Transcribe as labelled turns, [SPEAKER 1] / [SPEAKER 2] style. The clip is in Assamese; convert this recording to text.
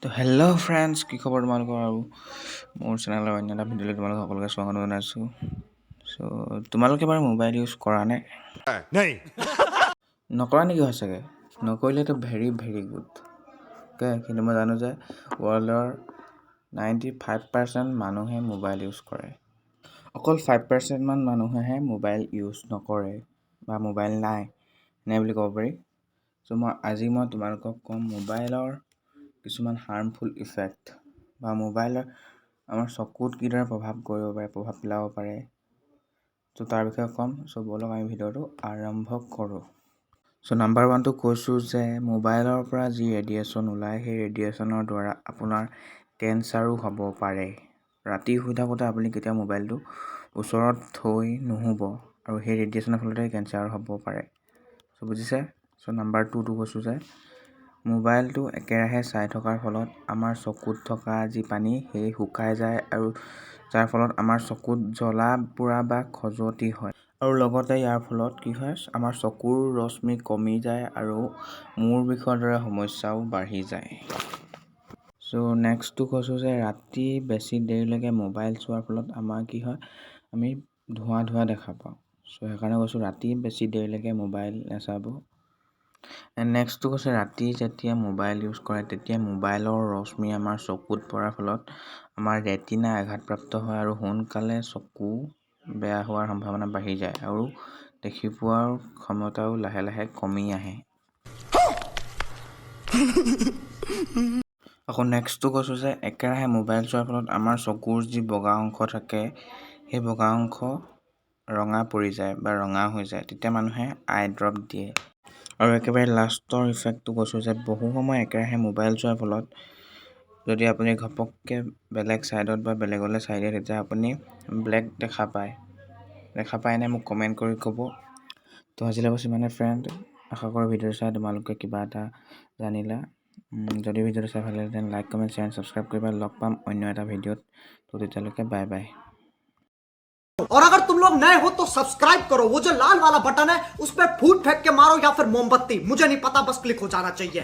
[SPEAKER 1] তো হেল্ল' ফ্ৰেণ্ডছ, কি খবৰ তোমালোকৰ? আৰু মোৰ চেনেলৰ অন্য এটা ভিডিঅ'লৈ তোমালোক সকলোকে স্বাগতম জনাইছোঁ। চ' তোমালোকে বাৰু মোবাইল ইউজ কৰা নে? নকৰা নেকি সঁচাকৈ? নকৰিলেতো ভেৰি ভেৰি গুড। অ'কে, কিন্তু মই জানো যে ৱৰ্ল্ডৰ 95% মানুহে মোবাইল ইউজ কৰে। অকল 5% মান মানুহেহে মোবাইল ইউজ নকৰে বা মোবাইল নাই নে বুলি ক'ব পাৰি। চ' আজি মই তোমালোকক ক'ম মোবাইলৰ কিছুমান হাৰ্মফুল ইফেক্ট বা মোবাইলৰ আমাৰ চকুত কিদৰে প্ৰভাৱ পেলাব পাৰে। ত' তাৰ বিষয়ে ক'ম। চ' ব'লক আমি ভিডিঅ'টো আৰম্ভ কৰোঁ। চ' নাম্বাৰ 1টো কৈছোঁ যে মোবাইলৰ পৰা যি ৰেডিয়েশ্যন ওলায় সেই ৰেডিয়েশ্যনৰ দ্বাৰা আপোনাৰ কেঞ্চাৰো হ'ব পাৰে। ৰাতি শুই থাকোঁতে আপুনি কেতিয়াও মোবাইলটো ওচৰত থৈ নুশুব আৰু সেই ৰেডিয়েশ্যনৰ ফলতে কেঞ্চাৰ হ'ব পাৰে। চ' বুজিছে? চ' নাম্বাৰ 2টো কৈছোঁ যে মোবাইলটো একেৰাহে চাই থকাৰ ফলত আমাৰ চকুত থকা যি পানী সেই শুকাই যায় আৰু যাৰ ফলত আমাৰ চকুত জ্বলা পোৰা বা খজুৱতি হয়। আৰু লগতে ইয়াৰ ফলত কি হয়, আমাৰ চকুৰ ৰশ্মি কমি যায় আৰু মূৰ বিষৰ দৰে সমস্যাও বাঢ়ি যায়। চ' নেক্সটটো কৈছোঁ যে ৰাতি বেছি দেৰিলৈকে মোবাইল চোৱাৰ ফলত আমাৰ কি হয়, আমি ধোঁৱা দেখা পাওঁ। চ' সেইকাৰণে কৈছোঁ ৰাতি বেছি দেৰিলৈকে মোবাইল নাচাব। নেক্সটটো কৈছে ৰাতি যেতিয়া মোবাইল ইউজ কৰে তেতিয়া মোবাইলৰ ৰশ্মি আমাৰ চকুত পৰাৰ ফলত আমাৰ ৰেটিনা আঘাতপ্ৰাপ্ত হয় আৰু সোনকালে চকু বেয়া হোৱাৰ সম্ভাৱনা বাঢ়ি যায় আৰু দেখি পোৱাৰ ক্ষমতাও লাহে লাহে কমি আহে। আকৌ নেক্সটটো কৈছোঁ যে একেৰাহে মোবাইল চোৱাৰ ফলত আমাৰ চকুৰ যি বগা অংশ থাকে সেই বগা অংশ ৰঙা পৰি যায় বা ৰঙা হৈ যায়, তেতিয়া মানুহে আই ড্ৰপ দিয়ে। আৰু একেবাৰে লাষ্টৰ ইফেক্টটো কৈছোঁ যে বহু সময় একেৰাহে মোবাইল চোৱাৰ ফলত যদি আপুনি ঘপককৈ বেলেগ ছাইডত বা বেলেগলৈ চাই দিয়ে তেতিয়া আপুনি ব্লেক দেখা পায়নে মোক কমেণ্ট কৰি ক'ব। তো আজিলৈ বছ ইমানে ফ্ৰেণ্ড। আশা কৰোঁ ভিডিঅ' চাই তোমালোকে কিবা এটা জানিলা। যদি ভিডিঅ'টো চাই ভাল লাগে তেন্তে লাইক, কমেণ্ট, শ্বেয়াৰ, ছাবস্ক্ৰাইব কৰিবা। লগ পাম অন্য এটা ভিডিঅ'ত। তো তেতিয়ালৈকে বাই বাই।
[SPEAKER 2] और अगर तुम लोग नए हो तो सब्सक्राइब करो, वो जो लाल वाला बटन है उस पर फूट फेंक के मारो या फिर मोमबत्ती, मुझे नहीं पता, बस क्लिक हो जाना चाहिए।